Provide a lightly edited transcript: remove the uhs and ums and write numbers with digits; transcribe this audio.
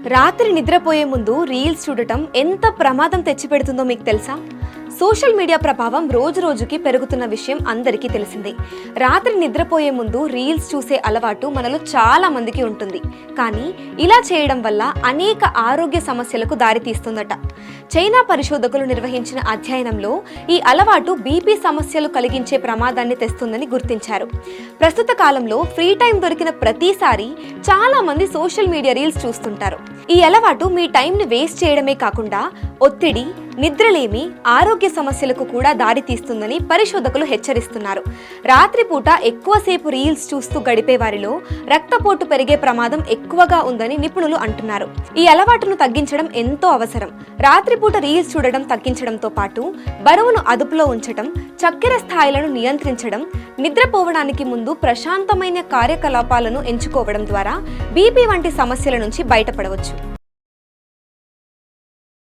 రాత్రి నిద్రపోయే ముందు రీల్స్ చూడటం ఎంత ప్రమాదం తెచ్చిపెడుతుందో మీకు తెలుసా? సోషల్ మీడియా ప్రభావం రోజు రోజుకి పెరుగుతున్న విషయం అందరికీ తెలిసిందే. రాత్రి నిద్రపోయే ముందు రీల్స్ చూసే అలవాటు మనలో చాలా మందికి ఉంటుంది. కానీ ఇలా చేయడం వల్ల అనేక ఆరోగ్య సమస్యలకు దారితీస్తుందట. చైనా పరిశోధకులు నిర్వహించిన అధ్యయనంలో ఈ అలవాటు బీపీ సమస్యలు కలిగించే ప్రమాదాన్ని తెస్తుందని గుర్తించారు. ప్రస్తుత కాలంలో ఫ్రీ టైం దొరికిన ప్రతిసారి చాలా మంది సోషల్ మీడియా రీల్స్ చూస్తుంటారు. ఈ అలవాటు మీ టైంని వేస్ట్ చేయడమే కాకుండా ఒత్తిడి, నిద్రలేమి, ఆరోగ్య సమస్యలకు కూడా దారితీస్తుందని పరిశోధకులు హెచ్చరిస్తున్నారు. రాత్రిపూట ఎక్కువసేపు రీల్స్ చూస్తూ గడిపే వారిలో రక్తపోటు పెరిగే ప్రమాదం ఎక్కువగా ఉందని నిపుణులు అంటున్నారు. ఈ అలవాటును తగ్గించడం ఎంతో అవసరం. రాత్రిపూట రీల్స్ చూడడం తగ్గించడంతో పాటు బరువును అదుపులో ఉంచడం, చక్కెర స్థాయిలను నియంత్రించడం, నిద్రపోవడానికి ముందు ప్రశాంతమైన కార్యకలాపాలను ఎంచుకోవడం ద్వారా బీపీ వంటి సమస్యల నుంచి బయటపడవచ్చు.